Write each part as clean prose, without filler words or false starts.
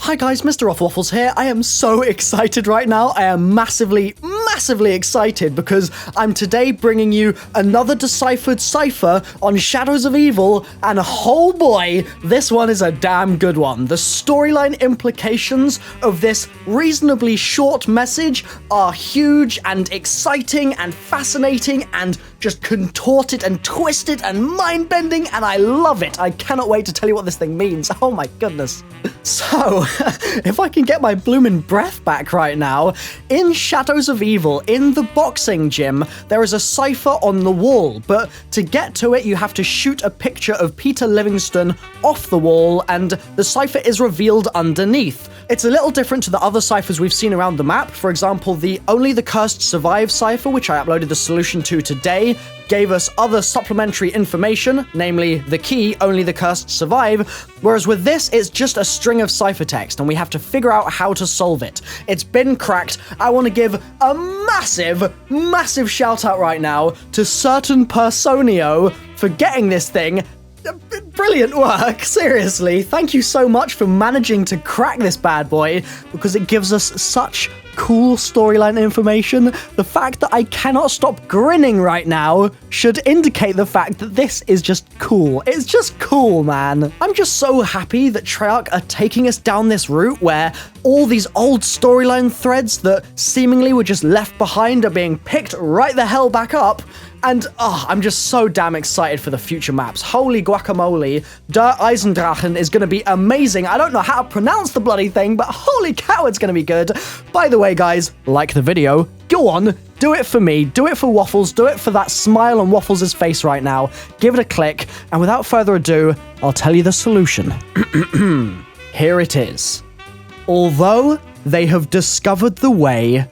Hi guys, MrRoflWaffles here. I am so excited right now. I am massively excited because I'm today bringing you another deciphered cipher on Shadows of Evil, and oh boy, this one is a damn good one. The storyline implications of this reasonably short message are huge and exciting and fascinating and just contorted and twisted and mind-bending, and I love it. I cannot wait to tell you what this thing means. Oh my goodness. So, if I can get my bloomin' breath back right now, in Shadows of Evil, in the boxing gym, there is a cipher on the wall, but to get to it, you have to shoot a picture of Peter Livingston off the wall, and the cipher is revealed underneath. It's a little different to the other ciphers we've seen around the map. For example, the Only the Cursed Survive cipher, which I uploaded the solution to today, gave us other supplementary information, namely the key, Only the Cursed Survive, whereas with this, it's just a string of ciphertext, and we have to figure out how to solve it. It's been cracked. I want to give a massive shout out right now to certain Personio for getting this thing. Brilliant work, seriously. Thank you so much for managing to crack this bad boy, because it gives us such cool storyline information. The fact that I cannot stop grinning right now should indicate the fact that this is just cool. It's just cool, man. I'm just so happy that Treyarch are taking us down this route where all these old storyline threads that seemingly were just left behind are being picked right the hell back up. And, I'm just so damn excited for the future maps. Holy guacamole. Der Eisendrachen is going to be amazing. I don't know how to pronounce the bloody thing, but holy cow, it's going to be good. By the way, guys, like the video. Go on, do it for me. Do it for Waffles. Do it for that smile on Waffles' face right now. Give it a click. And without further ado, I'll tell you the solution. Here it is. Although they have discovered the way,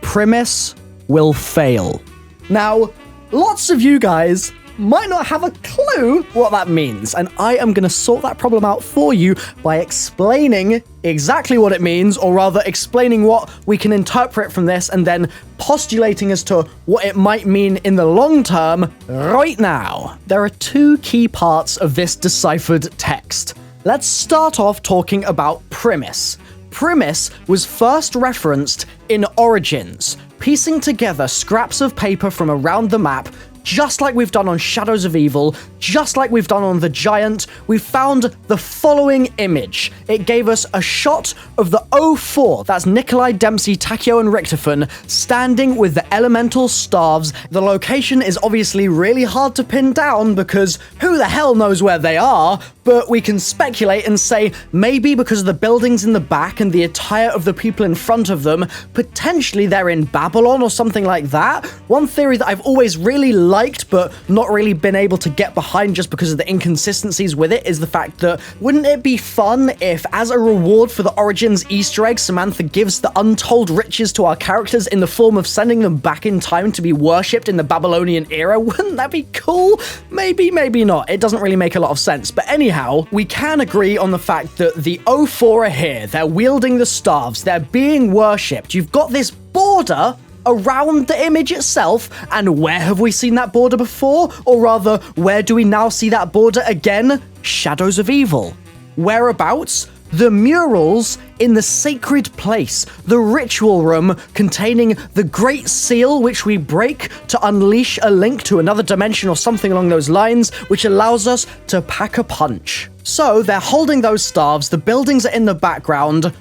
PRIMIS will fail. Now, lots of you guys might not have a clue what that means, and I am going to sort that problem out for you by explaining exactly what it means, or rather explaining what we can interpret from this, and then postulating as to what it might mean in the long term right now. There are two key parts of this deciphered text. Let's start off talking about PRIMIS. PRIMIS was first referenced in Origins, piecing together scraps of paper from around the map, just like we've done on Shadows of Evil, just like we've done on The Giant. We found the following image. It gave us a shot of the O4, that's Nikolai, Dempsey, Takeo, and Richtofen, standing with the elemental staves. The location is obviously really hard to pin down because who the hell knows where they are, but we can speculate and say maybe because of the buildings in the back and the attire of the people in front of them, potentially they're in Babylon or something like that. One theory that I've always really liked but not really been able to get behind just because of the inconsistencies with it is the fact that wouldn't it be fun if, as a reward for the Origins Easter egg, Samantha gives the untold riches to our characters in the form of sending them back in time to be worshipped in the Babylonian era? Wouldn't that be cool? Maybe, maybe not. It doesn't really make a lot of sense. But anyhow, we can agree on the fact that the O4 are here. They're wielding the staves. They're being worshipped. You've got this border around the image itself, and where have we seen that border before? Or rather, where do we now see that border again? Shadows of Evil. Whereabouts? The murals in the sacred place, the ritual room containing the Great Seal, which we break to unleash a link to another dimension or something along those lines, which allows us to pack a punch. So they're holding those staves, the buildings are in the background,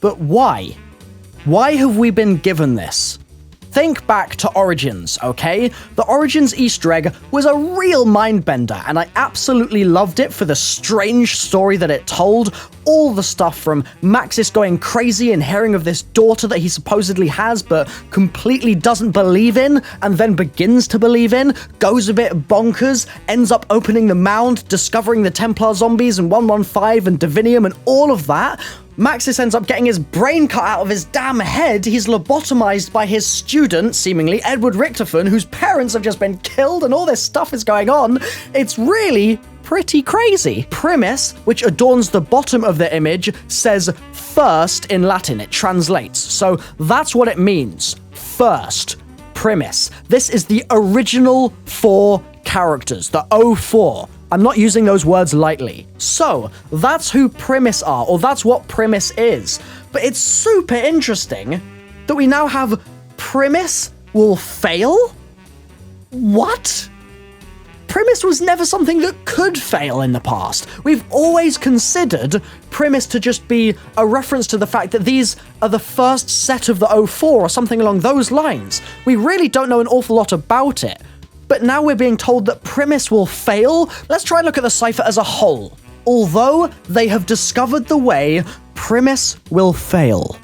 but why? Why have we been given this? Think back to Origins, okay? The Origins Easter egg was a real mind-bender, and I absolutely loved it for the strange story that it told. All the stuff from Maxis going crazy and hearing of this daughter that he supposedly has but completely doesn't believe in, and then begins to believe in, goes a bit bonkers, ends up opening the mound, discovering the Templar zombies and 115 and Divinium and all of that. Maxis ends up getting his brain cut out of his damn head. He's lobotomized by his student, seemingly Edward Richtofen, whose parents have just been killed, and all this stuff is going on. It's really pretty crazy. PRIMIS, which adorns the bottom of the image, says first in Latin. It translates. So that's what it means. First. PRIMIS. This is the original 4 characters, the O4. I'm not using those words lightly. So, that's who PRIMIS are, or that's what PRIMIS is. But it's super interesting that we now have PRIMIS Will Fail? What? PRIMIS was never something that could fail in the past. We've always considered PRIMIS to just be a reference to the fact that these are the first set of the 04 or something along those lines. We really don't know an awful lot about it. But now we're being told that PRIMIS will fail? Let's try and look at the cipher as a whole. Although they have discovered the way, PRIMIS will fail.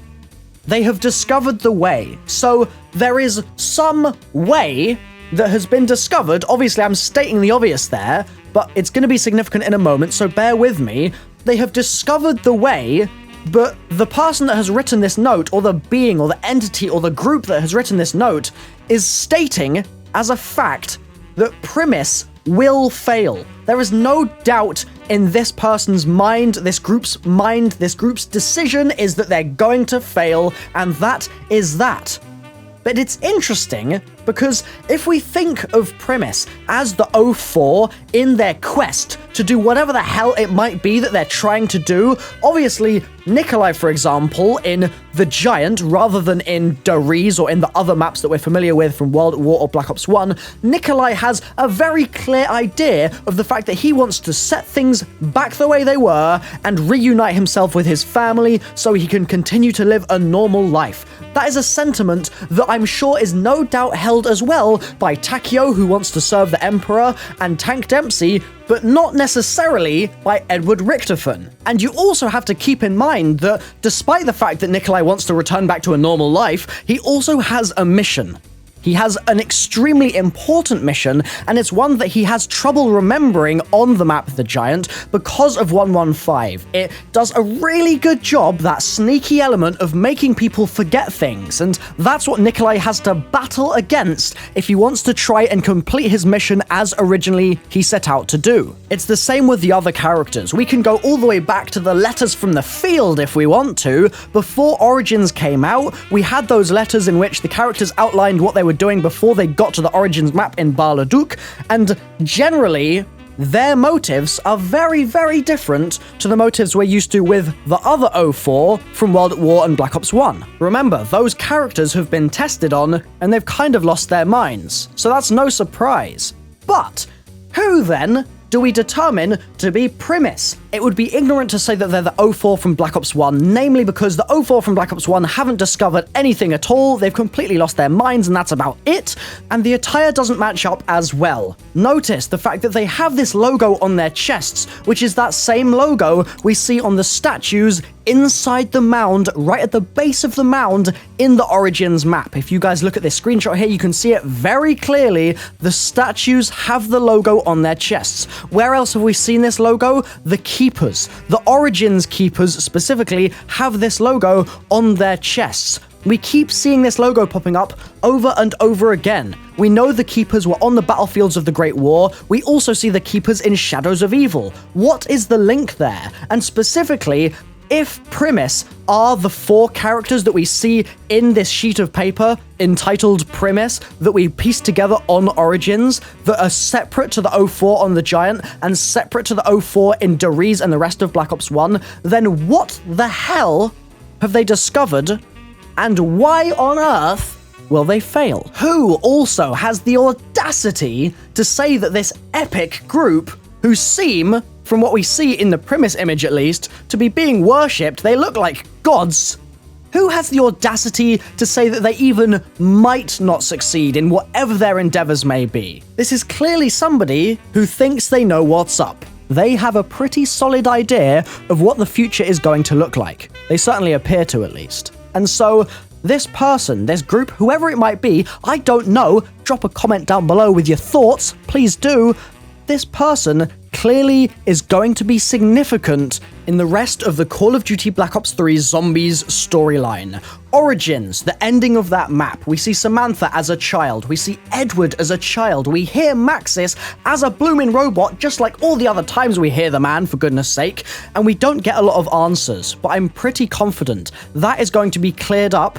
They have discovered the way. So there is some way that has been discovered. Obviously, I'm stating the obvious there, but it's going to be significant in a moment, so bear with me. They have discovered the way, but the person that has written this note, or the being, or the entity, or the group that has written this note, is stating as a fact that PRIMIS will fail. There is no doubt in this person's mind, this group's decision is that they're going to fail, and that is that. But it's interesting because if we think of PRIMIS as the 04 in their quest to do whatever the hell it might be that they're trying to do, obviously Nikolai, for example, in The Giant, rather than in Dariz or in the other maps that we're familiar with from World at War or Black Ops 1, Nikolai has a very clear idea of the fact that he wants to set things back the way they were and reunite himself with his family so he can continue to live a normal life. That is a sentiment that I'm sure is no doubt held as well by Takeo, who wants to serve the Emperor, and Tank Dempsey, but not necessarily by Edward Richtofen. And you also have to keep in mind that despite the fact that Nikolai wants to return back to a normal life, he also has a mission. He has an extremely important mission, and it's one that he has trouble remembering on the map The Giant because of 115. It does a really good job, that sneaky element of making people forget things, and that's what Nikolai has to battle against if he wants to try and complete his mission as originally he set out to do. It's the same with the other characters. We can go all the way back to the letters from the field if we want to. Before Origins came out, we had those letters in which the characters outlined what they were doing before they got to the Origins map in Bar-le-Duc, and generally, their motives are very, very different to the motives we're used to with the other 04 from World at War and Black Ops 1. Remember, those characters have been tested on, and they've kind of lost their minds, so that's no surprise. But who then do we determine to be PRIMIS? It would be ignorant to say that they're the 04 from Black Ops 1, namely because the 04 from Black Ops 1 haven't discovered anything at all, they've completely lost their minds and that's about it, and the attire doesn't match up as well. Notice the fact that they have this logo on their chests, which is that same logo we see on the statues inside the mound, right at the base of the mound in the Origins map. If you guys look at this screenshot here, you can see it very clearly. The statues have the logo on their chests. Where else have we seen this logo? The Keepers. The Origins Keepers specifically have this logo on their chests. We keep seeing this logo popping up over and over again. We know the Keepers were on the battlefields of the Great War. We also see the Keepers in Shadows of Evil. What is the link there? And specifically, if PRIMIS are the 4 characters that we see in this sheet of paper entitled PRIMIS that we pieced together on Origins that are separate to the 04 on The Giant and separate to the 04 in Dariz and the rest of Black Ops 1, then what the hell have they discovered, and why on earth will they fail? Who also has the audacity to say that this epic group, who seem, from what we see in the PRIMIS image at least, to be being worshipped, they look like gods. Who has the audacity to say that they even might not succeed in whatever their endeavors may be? This is clearly somebody who thinks they know what's up. They have a pretty solid idea of what the future is going to look like. They certainly appear to, at least. And so, this person, this group, whoever it might be, I don't know, drop a comment down below with your thoughts, please do. This person clearly is going to be significant in the rest of the Call of Duty Black Ops 3 Zombies storyline. Origins, the ending of that map. We see Samantha as a child. We see Edward as a child. We hear Maxis as a blooming robot, just like all the other times we hear the man, for goodness sake. And we don't get a lot of answers, but I'm pretty confident that is going to be cleared up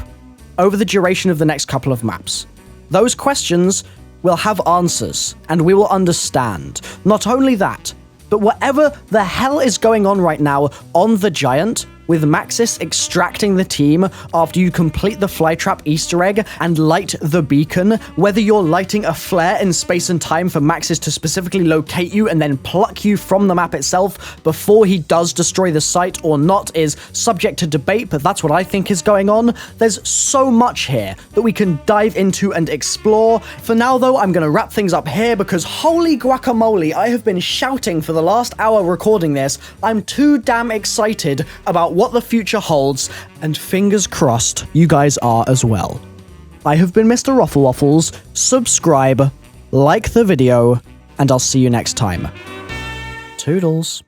over the duration of the next couple of maps. Those questions we'll have answers, and we will understand. Not only that, but whatever the hell is going on right now on the Giant, with Maxis extracting the team after you complete the Flytrap Easter egg and light the beacon, whether you're lighting a flare in space and time for Maxis to specifically locate you and then pluck you from the map itself before he does destroy the site or not is subject to debate, but that's what I think is going on. There's so much here that we can dive into and explore. For now, though, I'm going to wrap things up here because holy guacamole, I have been shouting for the last hour recording this. I'm too damn excited about what the future holds, and fingers crossed you guys are as well. I have been MrRoflWaffles. Subscribe, like the video, and I'll see you next time. Toodles.